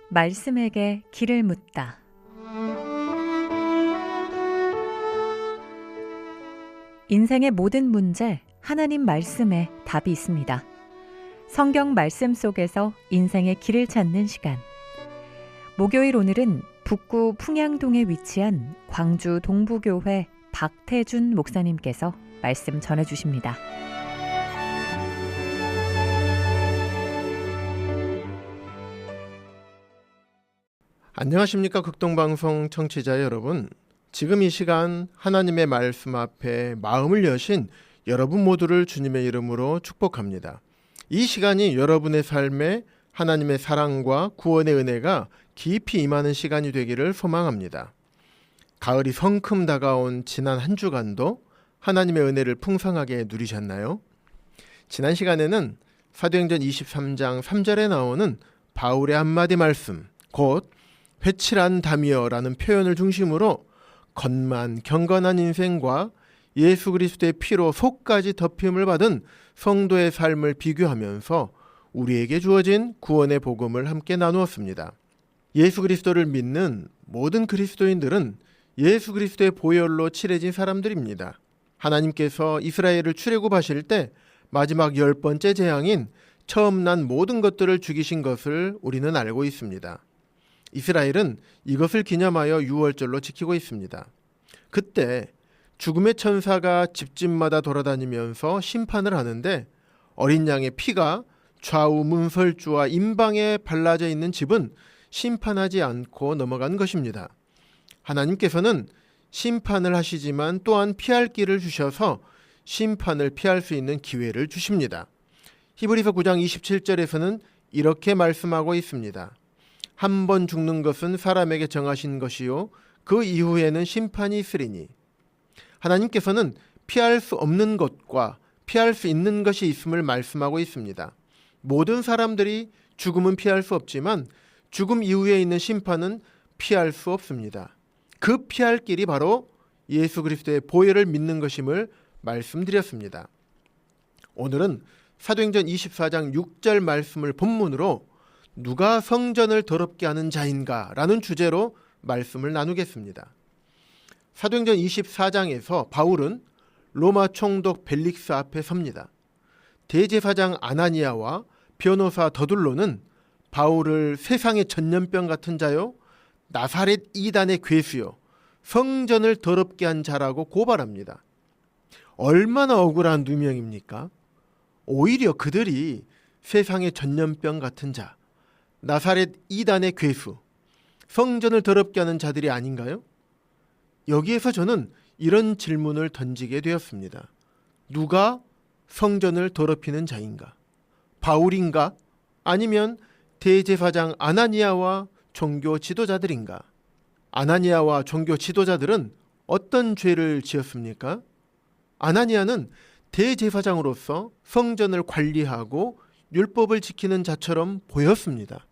말씀에게 길을 묻다. 인생의 모든 문제, 하나님 말씀에 답이 있습니다. 성경 말씀 속에서 인생의 길을 찾는 시간. 목요일 오늘은 북구 풍양동에 위치한 광주 동부교회 박태준 목사님께서 말씀 전해주십니다. 안녕하십니까, 극동방송 청취자 여러분. 지금 이 시간 하나님의 말씀 앞에 마음을 여신 여러분 모두를 주님의 이름으로 축복합니다. 이 시간이 여러분의 삶에 하나님의 사랑과 구원의 은혜가 깊이 임하는 시간이 되기를 소망합니다. 가을이 성큼 다가온 지난 한 주간도 하나님의 은혜를 풍성하게 누리셨나요? 지난 시간에는 사도행전 23장 3절에 나오는 바울의 한마디 말씀, 곧 회칠한 담이여라는 표현을 중심으로 겉만 경건한 인생과 예수 그리스도의 피로 속까지 덮임을 받은 성도의 삶을 비교하면서 우리에게 주어진 구원의 복음을 함께 나누었습니다. 예수 그리스도를 믿는 모든 그리스도인들은 예수 그리스도의 보혈로 칠해진 사람들입니다. 하나님께서 이스라엘을 출애굽하실 때 마지막 10번째 재앙인 처음 난 모든 것들을 죽이신 것을 우리는 알고 있습니다. 이스라엘은 이것을 기념하여 유월절로 지키고 있습니다. 그때 죽음의 천사가 집집마다 돌아다니면서 심판을 하는데 어린 양의 피가 좌우 문설주와 임방에 발라져 있는 집은 심판하지 않고 넘어간 것입니다. 하나님께서는 심판을 하시지만 또한 피할 길을 주셔서 심판을 피할 수 있는 기회를 주십니다. 히브리서 9장 27절에서는 이렇게 말씀하고 있습니다. 한 번 죽는 것은 사람에게 정하신 것이요 그 이후에는 심판이 있으리니. 하나님께서는 피할 수 없는 것과 피할 수 있는 것이 있음을 말씀하고 있습니다. 모든 사람들이 죽음은 피할 수 없지만 죽음 이후에 있는 심판은 피할 수 없습니다. 그 피할 길이 바로 예수 그리스도의 보혈을 믿는 것임을 말씀드렸습니다. 오늘은 사도행전 24장 6절 말씀을 본문으로 누가 성전을 더럽게 하는 자인가? 라는 주제로 말씀을 나누겠습니다. 사도행전 24장에서 바울은 로마 총독 벨릭스 앞에 섭니다. 대제사장 아나니아와 변호사 더둘로는 바울을 세상의 전염병 같은 자요, 나사렛 이단의 괴수요, 성전을 더럽게 한 자라고 고발합니다. 얼마나 억울한 누명입니까? 오히려 그들이 세상의 전염병 같은 자, 나사렛 이단의 괴수, 성전을 더럽게 하는 자들이 아닌가요? 여기에서 저는 이런 질문을 던지게 되었습니다. 누가 성전을 더럽히는 자인가? 바울인가? 아니면 대제사장 아나니아와 종교 지도자들인가? 아나니아와 종교 지도자들은 어떤 죄를 지었습니까? 아나니아는 대제사장으로서 성전을 관리하고 율법을 지키는 자처럼 보였습니다.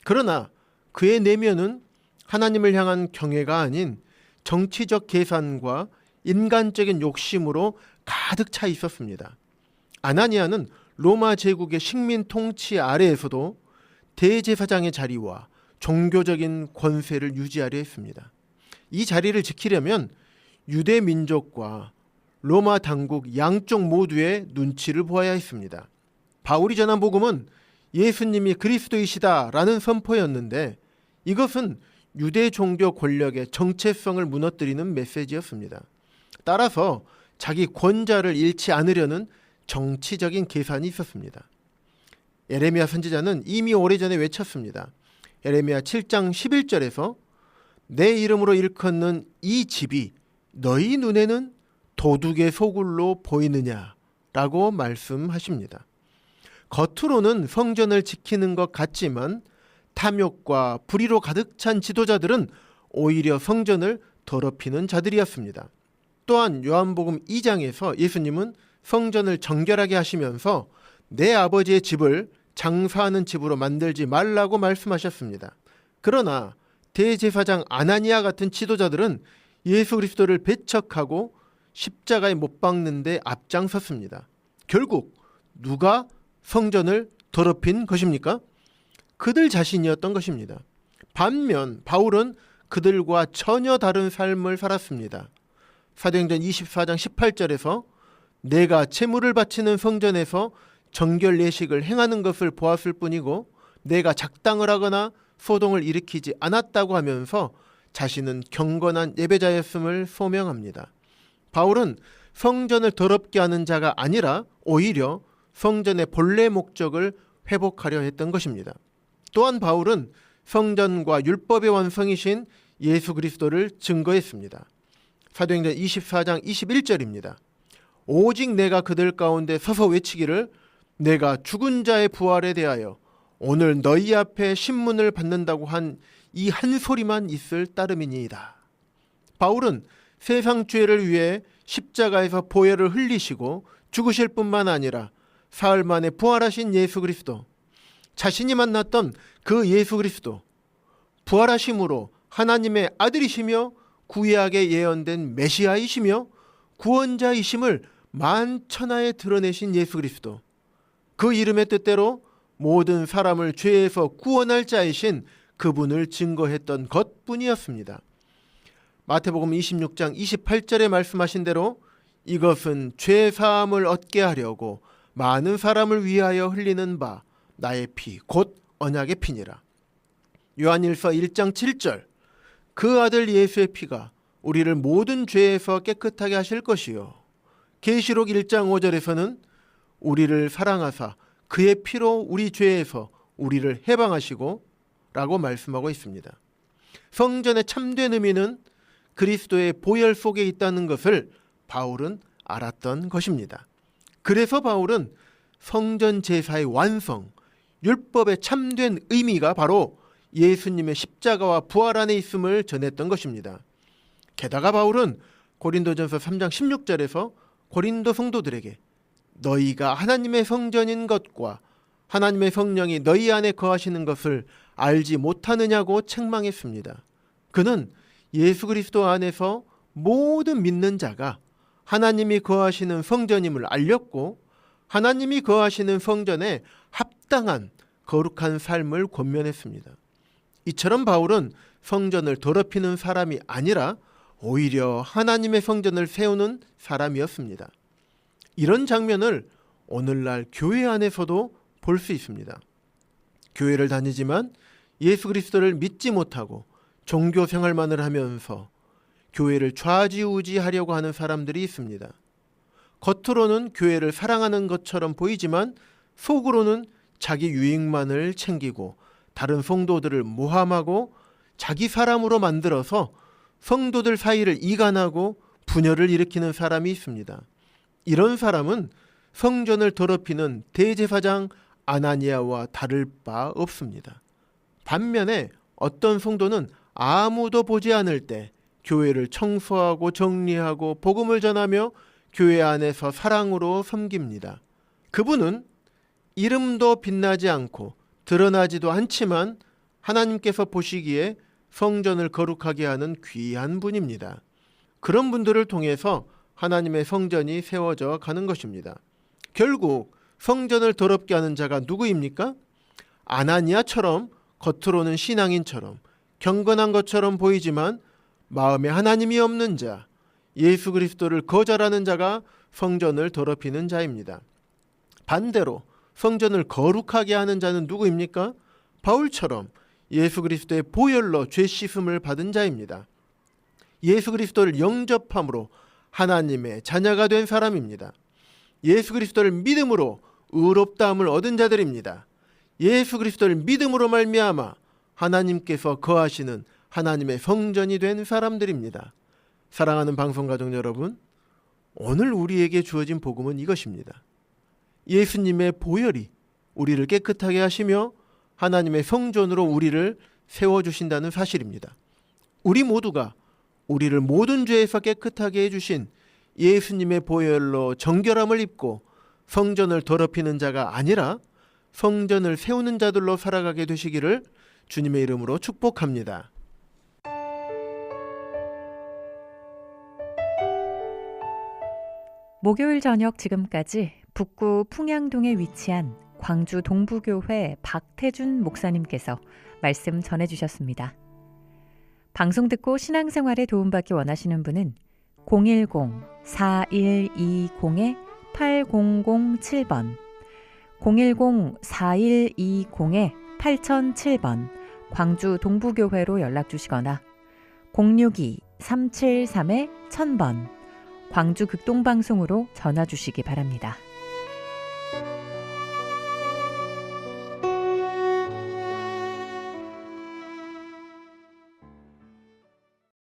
그러나 그의 내면은 하나님을 향한 경외가 아닌 정치적 계산과 인간적인 욕심으로 가득 차 있었습니다. 아나니아는 로마 제국의 식민 통치 아래에서도 대제사장의 자리와 종교적인 권세를 유지하려 했습니다. 이 자리를 지키려면 유대 민족과 로마 당국 양쪽 모두의 눈치를 보아야 했습니다. 바울이 전한 복음은 예수님이 그리스도이시다라는 선포였는데 이것은 유대 종교 권력의 정체성을 무너뜨리는 메시지였습니다. 따라서 자기 권좌를 잃지 않으려는 정치적인 계산이 있었습니다. 예레미야 선지자는 이미 오래전에 외쳤습니다. 예레미야 7장 11절에서 내 이름으로 일컫는 이 집이 너희 눈에는 도둑의 소굴로 보이느냐라고 말씀하십니다. 겉으로는 성전을 지키는 것 같지만 탐욕과 불의로 가득 찬 지도자들은 오히려 성전을 더럽히는 자들이었습니다. 또한 요한복음 2장에서 예수님은 성전을 정결하게 하시면서 내 아버지의 집을 장사하는 집으로 만들지 말라고 말씀하셨습니다. 그러나 대제사장 아나니아 같은 지도자들은 예수 그리스도를 배척하고 십자가에 못 박는 데 앞장섰습니다. 결국 누가 성전을 더럽힌 것입니까? 그들 자신이었던 것입니다. 반면 바울은 그들과 전혀 다른 삶을 살았습니다. 사도행전 24장 18절에서 내가 제물을 바치는 성전에서 정결 예식을 행하는 것을 보았을 뿐이고 내가 작당을 하거나 소동을 일으키지 않았다고 하면서 자신은 경건한 예배자였음을 소명합니다. 바울은 성전을 더럽게 하는 자가 아니라 오히려 성전의 본래 목적을 회복하려 했던 것입니다. 또한 바울은 성전과 율법의 완성이신 예수 그리스도를 증거했습니다. 사도행전 24장 21절입니다. 오직 내가 그들 가운데 서서 외치기를 내가 죽은 자의 부활에 대하여 오늘 너희 앞에 신문을 받는다고 한 이 한 소리만 있을 따름이니이다. 바울은 세상 죄를 위해 십자가에서 보혈을 흘리시고 죽으실 뿐만 아니라 사흘 만에 부활하신 예수 그리스도, 자신이 만났던 그 예수 그리스도, 부활하심으로 하나님의 아들이시며 구약에 예언된 메시아이시며 구원자이심을 만천하에 드러내신 예수 그리스도, 그 이름의 뜻대로 모든 사람을 죄에서 구원할 자이신 그분을 증거했던 것뿐이었습니다. 마태복음 26장 28절에 말씀하신 대로 이것은 죄 사함을 얻게 하려고 많은 사람을 위하여 흘리는 바 나의 피 곧 언약의 피니라. 요한일서 1장 7절 그 아들 예수의 피가 우리를 모든 죄에서 깨끗하게 하실 것이요. 계시록 1장 5절에서는 우리를 사랑하사 그의 피로 우리 죄에서 우리를 해방하시고 라고 말씀하고 있습니다. 성전의 참된 의미는 그리스도의 보혈 속에 있다는 것을 바울은 알았던 것입니다. 그래서 바울은 성전 제사의 완성, 율법의 참된 의미가 바로 예수님의 십자가와 부활 안에 있음을 전했던 것입니다. 게다가 바울은 고린도전서 3장 16절에서 고린도 성도들에게 너희가 하나님의 성전인 것과 하나님의 성령이 너희 안에 거하시는 것을 알지 못하느냐고 책망했습니다. 그는 예수 그리스도 안에서 모든 믿는 자가 하나님이 거하시는 성전임을 알렸고 하나님이 거하시는 성전에 합당한 거룩한 삶을 권면했습니다. 이처럼 바울은 성전을 더럽히는 사람이 아니라 오히려 하나님의 성전을 세우는 사람이었습니다. 이런 장면을 오늘날 교회 안에서도 볼 수 있습니다. 교회를 다니지만 예수 그리스도를 믿지 못하고 종교 생활만을 하면서 교회를 좌지우지하려고 하는 사람들이 있습니다. 겉으로는 교회를 사랑하는 것처럼 보이지만 속으로는 자기 유익만을 챙기고 다른 성도들을 모함하고 자기 사람으로 만들어서 성도들 사이를 이간하고 분열을 일으키는 사람이 있습니다. 이런 사람은 성전을 더럽히는 대제사장 아나니아와 다를 바 없습니다. 반면에 어떤 성도는 아무도 보지 않을 때 교회를 청소하고 정리하고 복음을 전하며 교회 안에서 사랑으로 섬깁니다. 그분은 이름도 빛나지 않고 드러나지도 않지만 하나님께서 보시기에 성전을 거룩하게 하는 귀한 분입니다. 그런 분들을 통해서 하나님의 성전이 세워져 가는 것입니다. 결국 성전을 더럽게 하는 자가 누구입니까? 아나니아처럼 겉으로는 신앙인처럼 경건한 것처럼 보이지만 마음에 하나님이 없는 자, 예수 그리스도를 거절하는 자가 성전을 더럽히는 자입니다. 반대로 성전을 거룩하게 하는 자는 누구입니까? 바울처럼 예수 그리스도의 보혈로 죄 씻음을 받은 자입니다. 예수 그리스도를 영접함으로 하나님의 자녀가 된 사람입니다. 예수 그리스도를 믿음으로 의롭다함을 얻은 자들입니다. 예수 그리스도를 믿음으로 말미암아 하나님께서 거하시는 하나님의 성전이 된 사람들입니다. 사랑하는 방송가족 여러분, 오늘 우리에게 주어진 복음은 이것입니다. 예수님의 보혈이 우리를 깨끗하게 하시며 하나님의 성전으로 우리를 세워주신다는 사실입니다. 우리 모두가 우리를 모든 죄에서 깨끗하게 해주신 예수님의 보혈로 정결함을 입고 성전을 더럽히는 자가 아니라 성전을 세우는 자들로 살아가게 되시기를 주님의 이름으로 축복합니다. 목요일 저녁 지금까지 북구 풍양동에 위치한 광주 동부교회 박태준 목사님께서 말씀 전해주셨습니다. 방송 듣고 신앙생활에 도움받기 원하시는 분은 010-4120-8007번 010-4120-8007번 광주 동부교회로 연락주시거나 062-373-1000번 광주 극동방송으로 전화주시기 바랍니다.